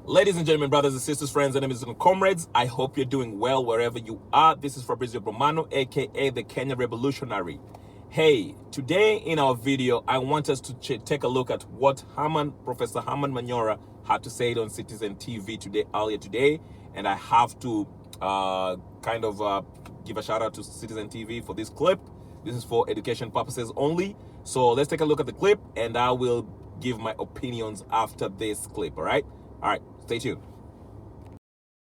Ladies and gentlemen, brothers and sisters, friends, enemies and comrades, I hope you're doing well wherever you are. This is Fabrizio Romano, aka the Kenya Revolutionary. Hey, today in our video, I want us to take a look at what Professor Herman Manyora had to say on Citizen TV earlier today, and I have to give a shout out to Citizen TV for this clip. This is for education purposes only. So let's take a look at the clip, and I will give my opinions after this clip. All right, stay tuned.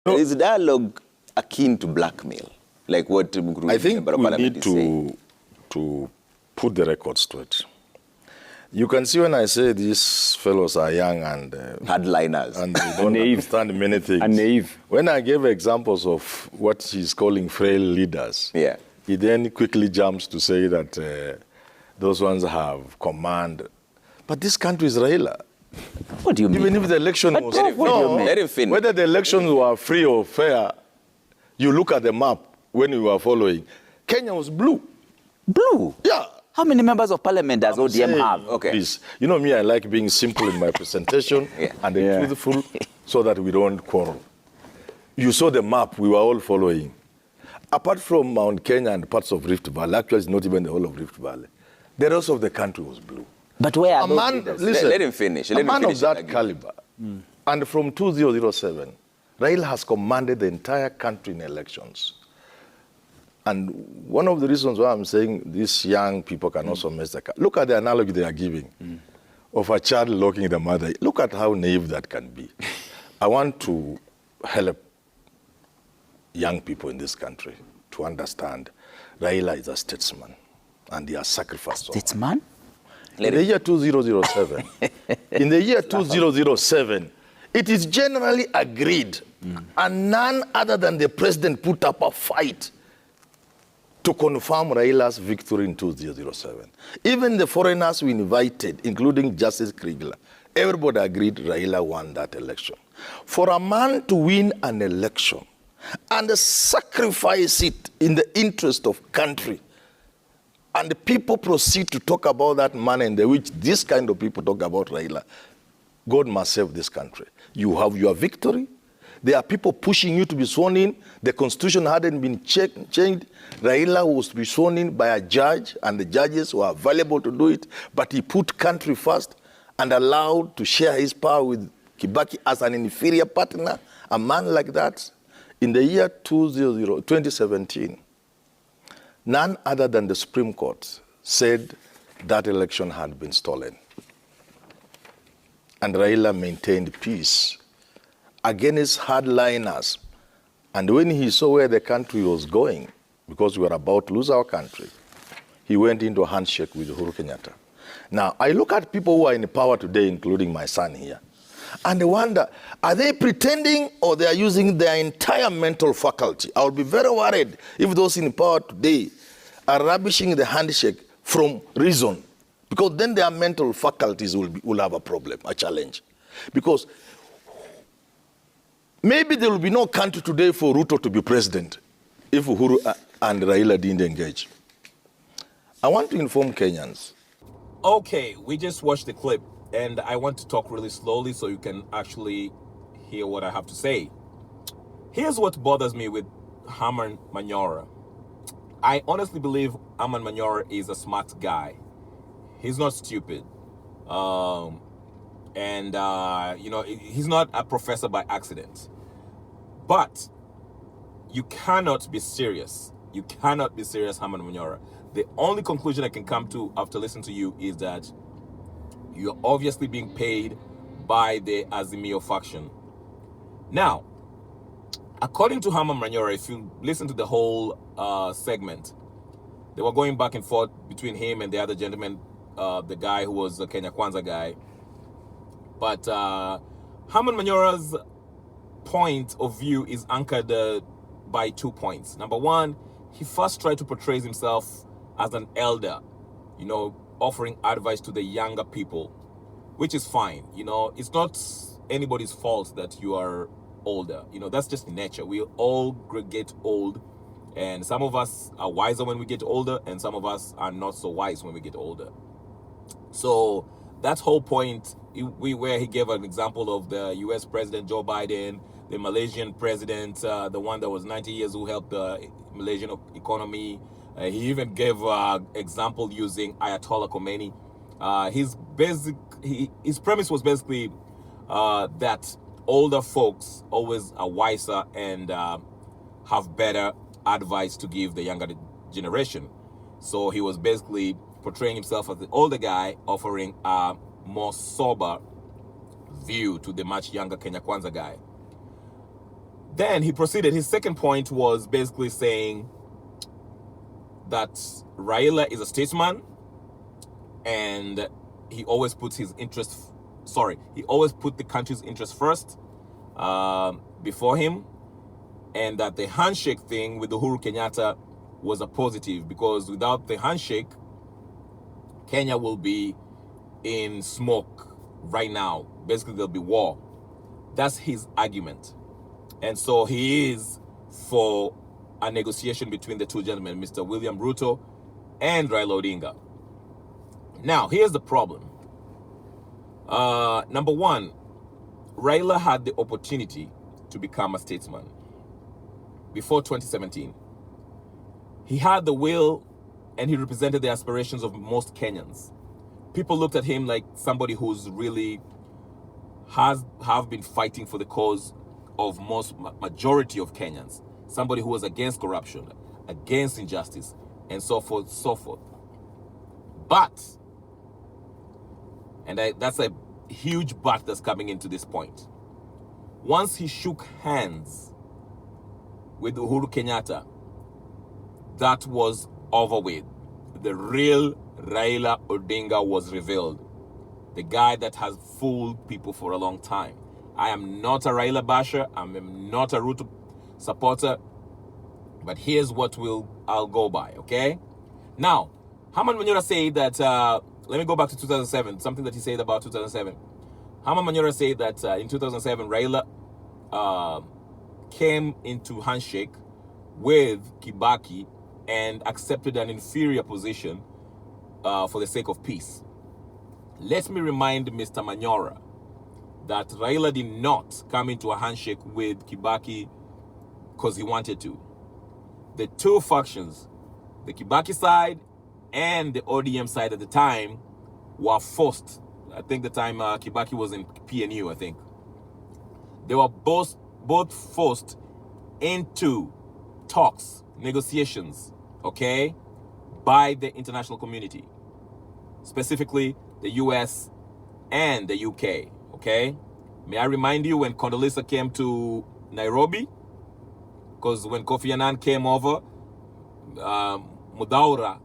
Is dialogue akin to blackmail, like what I think we need to put the record straight. You can see when I say these fellows are young and hardliners and they don't understand many things. And naive. When I gave examples of what he's calling frail leaders, yeah, he then quickly jumps to say that those ones have command. But this country is Raila. What do you mean? Even if the election was let him finish. Whether the elections were free or fair, you look at the map when you were following, Kenya was blue. Blue? Yeah. How many members of parliament does ODM have? Okay. Please. You know me, I like being simple in my presentation and truthful so that we don't quarrel. You saw the map we were all following. Apart from Mount Kenya and parts of Rift Valley, actually it's not even the whole of Rift Valley, the rest of the country was blue. But where are a those man, leaders? Listen, let him finish. A man of that caliber, and from 2007, Raila has commanded the entire country in elections. And one of the reasons why I'm saying these young people can also mess the car. Look at the analogy they are giving of a child locking the mother. Look at how naive that can be. I want to help young people in this country to understand Raila is a statesman and he has sacrificed. Statesman? In the year 2007, it is generally agreed, and none other than the president put up a fight to confirm Raila's victory in 2007. Even the foreigners we invited, including Justice Kriegler, everybody agreed Raila won that election. For a man to win an election and sacrifice it in the interest of country, and the people proceed to talk about that manner in which this kind of people talk about Raila, God must save this country. You have your victory. There are people pushing you to be sworn in. The constitution hadn't been changed. Raila was to be sworn in by a judge, and the judges were available to do it, but he put country first and allowed to share his power with Kibaki as an inferior partner. A man like that, in the year 2017, none other than the Supreme Court said that election had been stolen. And Raila maintained peace against hardliners. And when he saw where the country was going, because we were about to lose our country, he went into a handshake with Uhuru Kenyatta. Now, I look at people who are in power today, including my son here, and I wonder, are they pretending or they are using their entire mental faculty? I would be very worried if those in power today are rubbishing the handshake from reason, because then their mental faculties will have a problem, a challenge. Because maybe there will be no country today for Ruto to be president if Uhuru and Raila didn't engage. I want to inform Kenyans. Okay, we just watched the clip, and I want to talk really slowly so you can actually hear what I have to say. Here's what bothers me with Herman Manyora. I honestly believe Herman Manyora is a smart guy. He's not stupid. He's not a professor by accident. But you cannot be serious. You cannot be serious, Herman Manyora. The only conclusion I can come to after listening to you is that you're obviously being paid by the Azimio faction. Now, according to Herman Manyora, if you listen to the whole segment, they were going back and forth between him and the other gentleman, the guy who was a Kenya Kwanza guy. But Herman Manyora's point of view is anchored by 2 points. Number one, he first tried to portray himself as an elder, offering advice to the younger people, which is fine. It's not anybody's fault that you are older. That's just nature. We all get old, and some of us are wiser when we get older, and some of us are not so wise when we get older. So that whole point where he gave an example of the U.S. President Joe Biden, the Malaysian president, the one that was 90 years who helped the Malaysian economy. He even gave example using Ayatollah Khomeini. His premise was basically that older folks always are wiser and have better advice to give the younger generation. So he was basically portraying himself as the older guy, offering a more sober view to the much younger Kenya Kwanza guy. Then he proceeded. His second point was basically saying that Raila is a statesman and he always puts his interest, he always put the country's interest first before him, and that the handshake thing with Uhuru Kenyatta was a positive, because without the handshake, Kenya will be in smoke right now. Basically, there'll be war. That's his argument. And so he is for a negotiation between the two gentlemen, Mr. William Ruto and Raila Odinga. Now, here's the problem. Number one, Raila had the opportunity to become a statesman before 2017. He had the will and he represented the aspirations of most Kenyans. People looked at him like somebody who's really have been fighting for the cause of majority of Kenyans. Somebody who was against corruption, against injustice, and so forth, so forth. But, and that's a huge but that's coming into this point. Once he shook hands with Uhuru Kenyatta, that was over with. The real Raila Odinga was revealed. The guy that has fooled people for a long time. I am not a Raila basher. I'm not a Ruto supporter. But here's what I'll go by, okay? Now, Herman Manyora said that, let me go back to 2007, something that he said about 2007. Herman Manyora said that in 2007, Raila came into handshake with Kibaki and accepted an inferior position for the sake of peace. Let me remind Mr. Manyora that Raila did not come into a handshake with Kibaki because he wanted to. The two factions, the Kibaki side and the ODM side at the time, were forced. I think the time Kibaki was in PNU, I think. They were both forced into talks, negotiations, okay, by the international community, specifically the US and the UK, okay? May I remind you when Condoleezza came to Nairobi? Because when Kofi Annan came over, Mudaura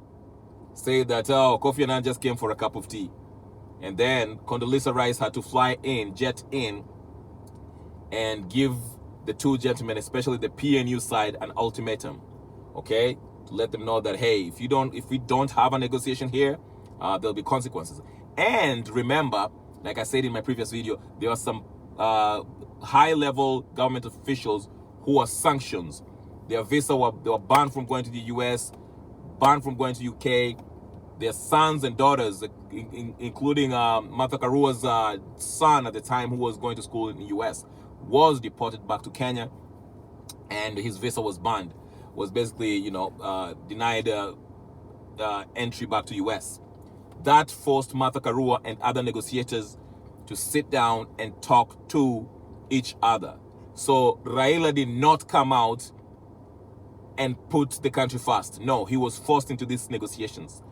said that, oh, Kofi Annan just came for a cup of tea. And then Condoleezza Rice had to fly in, jet in, and give the two gentlemen, especially the PNU side, an ultimatum, okay? To let them know that, hey, if we don't have a negotiation here, there'll be consequences. And remember, like I said in my previous video, there are some high-level government officials who are sanctions. Their visa they were banned from going to the US, banned from going to UK. Their sons and daughters, including Martha Karua's son at the time, who was going to school in the US, was deported back to Kenya, and his visa was banned, was basically, denied entry back to US. That forced Martha Karua and other negotiators to sit down and talk to each other. So Raila did not come out and put the country first. No, he was forced into these negotiations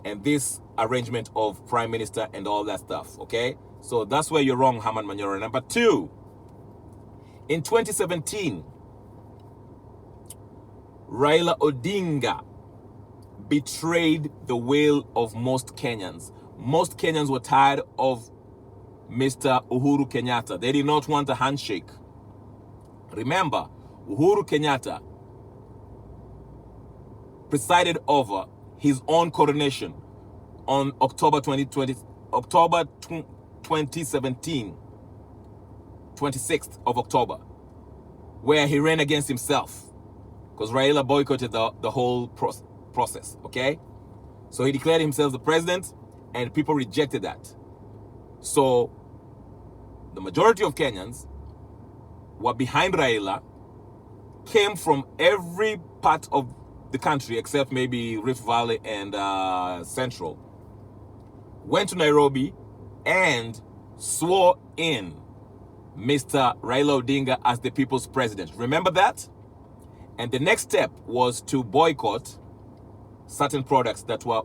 and this arrangement of prime minister and all that stuff, okay? So that's where you're wrong, Herman Manyora. Number two, in 2017, Raila Odinga betrayed the will of most Kenyans. Most Kenyans were tired of Mr. Uhuru Kenyatta. They did not want a handshake. Remember, Uhuru Kenyatta presided over his own coronation on October 2017, 26th of October, where he ran against himself because Raila boycotted the whole process, okay? So he declared himself the president and people rejected that. So the majority of Kenyans were behind Raila, came from every part of the country except maybe Rift Valley and Central, went to Nairobi and swore in Mr. Raila Odinga as the people's president. Remember that? And the next step was to boycott certain products that were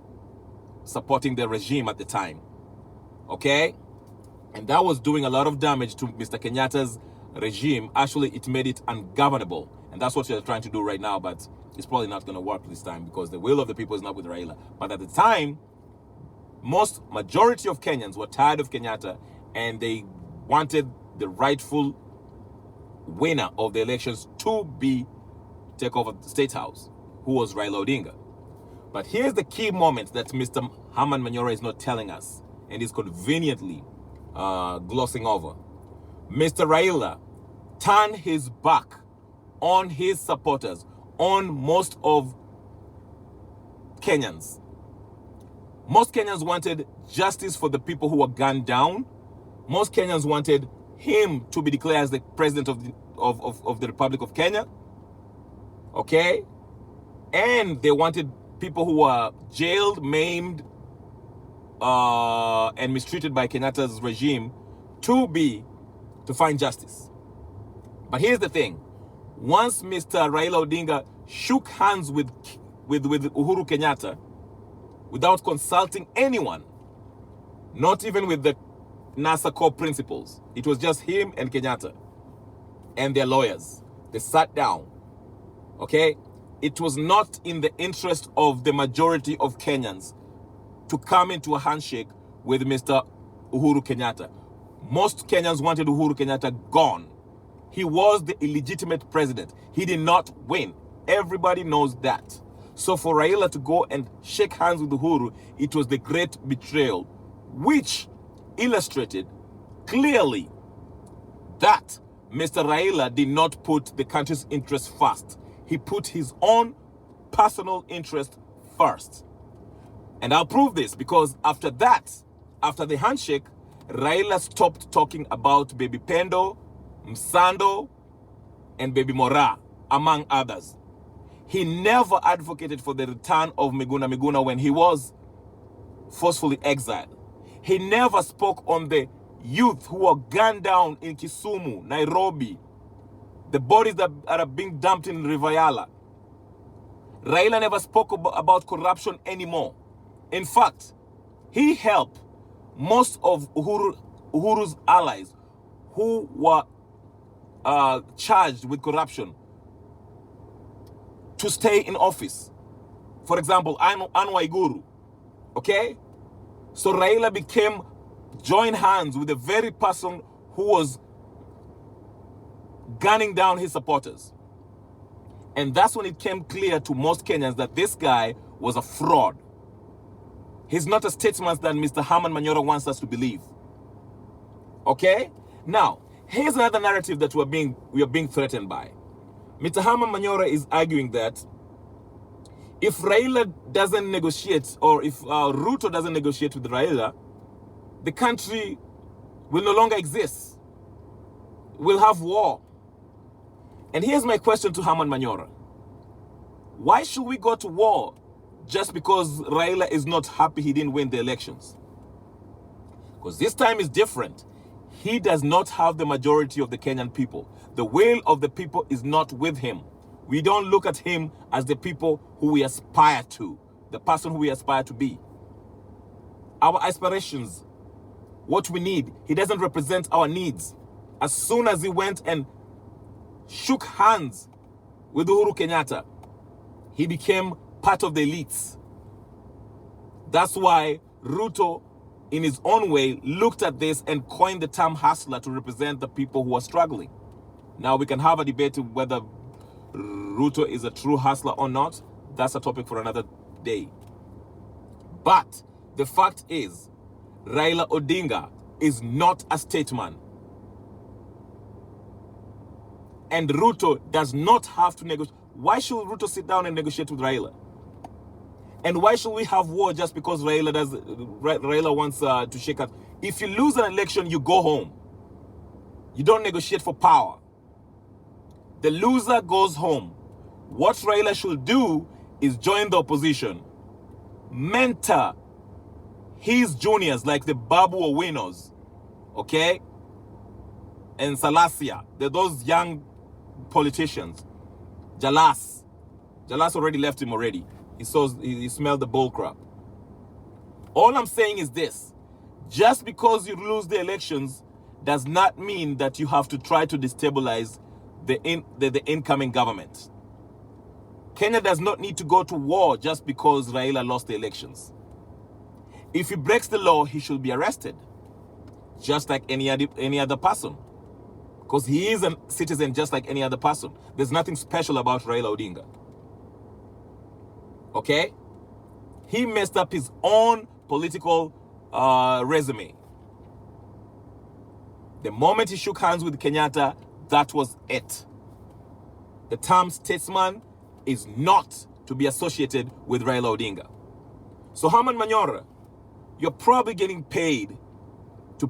supporting the regime at the time. Okay? And that was doing a lot of damage to Mr. Kenyatta's regime. Actually, it made it ungovernable. And that's what they're trying to do right now, but it's probably not going to work this time because the will of the people is not with Raila. But at the time, majority of Kenyans were tired of Kenyatta and they wanted the rightful winner of the elections to take over the State House, who was Raila Odinga. But here's the key moment that Mr. Herman Manyora is not telling us and is conveniently glossing over. Mr. Raila turned his back on his supporters, on most of Kenyans. Most Kenyans wanted justice for the people who were gunned down. Most Kenyans wanted him to be declared as the president of the Republic of Kenya. Okay? And they wanted people who were jailed, maimed, and mistreated by Kenyatta's regime to find justice. But here's the thing. Once Mr. Raila Odinga shook hands with Uhuru Kenyatta without consulting anyone, not even with the NASA core principles, it was just him and Kenyatta and their lawyers. They sat down. Okay? It was not in the interest of the majority of Kenyans to come into a handshake with Mr. Uhuru Kenyatta. Most Kenyans wanted Uhuru Kenyatta gone. He was the illegitimate president. He did not win. Everybody knows that. So for Raila to go and shake hands with Uhuru, it was the great betrayal, which illustrated clearly that Mr. Raila did not put the country's interests first. He put his own personal interest first. And I'll prove this because after that, after the handshake, Raila stopped talking about Baby Pendo, Msando, and Baby Mora, among others. He never advocated for the return of Miguna when he was forcefully exiled. He never spoke on the youth who were gunned down in Kisumu, Nairobi, the bodies that are being dumped in Rivayala. Raila never spoke about corruption anymore. In fact, he helped most of Uhuru's allies who were charged with corruption to stay in office. For example, Anwar Iguru. Okay? So Raila joined hands with the very person who was gunning down his supporters. And that's when it came clear to most Kenyans that this guy was a fraud. He's not a statesman that Mr. Herman Manyora wants us to believe. Okay? Now, here's another narrative that we are being threatened by. Mr. Herman Manyora is arguing that if Raila doesn't negotiate, or if Ruto doesn't negotiate with Raila, the country will no longer exist. We'll have war. And here's my question to Herman Manyora. Why should we go to war just because Raila is not happy he didn't win the elections? Because this time is different. He does not have the majority of the Kenyan people. The will of the people is not with him. We don't look at him as the people who we aspire to, the person who we aspire to be. Our aspirations, what we need, he doesn't represent our needs. As soon as he went and shook hands with Uhuru Kenyatta, he became part of the elites. That's why Ruto, in his own way, looked at this and coined the term hustler to represent the people who are struggling. Now, we can have a debate whether Ruto is a true hustler or not. That's a topic for another day. But the fact is, Raila Odinga is not a statesman. And Ruto does not have to negotiate. Why should Ruto sit down and negotiate with Raila? And why should we have war just because Raila wants to shake hands? If you lose an election, you go home. You don't negotiate for power. The loser goes home. What Raila should do is join the opposition, mentor his juniors like the Babu Owinos, okay? And Salasia, those young politicians. Jalas already left him already. He smelled the bull crap. All I'm saying is this: just because you lose the elections does not mean that you have to try to destabilize the incoming government. Kenya does not need to go to war just because Raila lost the elections. If he breaks the law, he should be arrested, just like any other person, because he is a citizen just like any other person. There's nothing special about Raila Odinga. Okay? He messed up his own political resume. The moment he shook hands with Kenyatta, that was it. The term statesman is not to be associated with Raila Odinga. So Herman Manyora, you're probably getting paid to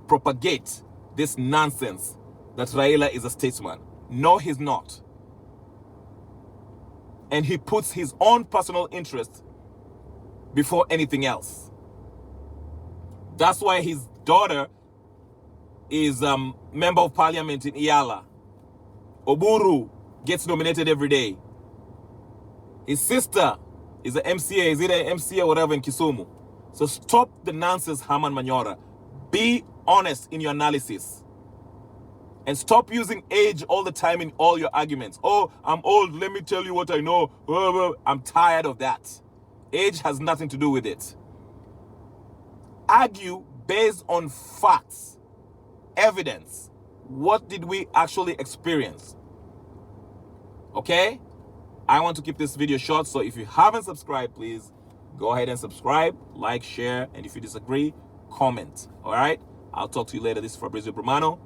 propagate this nonsense that Raila is a statesman. No, he's not. And he puts his own personal interest before anything else. That's why his daughter is member of parliament in Iala. Oburu gets nominated every day. His sister is an MCA, is it an MCA or whatever in Kisumu. So stop the nonsense, Herman Manyora. Be honest in your analysis. And stop using age all the time in all your arguments. Oh, I'm old, let me tell you what I know. I'm tired of that. Age has nothing to do with it. Argue based on facts, evidence. What did we actually experience? Okay? I want to keep this video short, so if you haven't subscribed, please go ahead and subscribe, like, share, and if you disagree, comment. All right? I'll talk to you later. This is Fabrizio Brumano.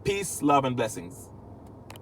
Peace, love, and blessings.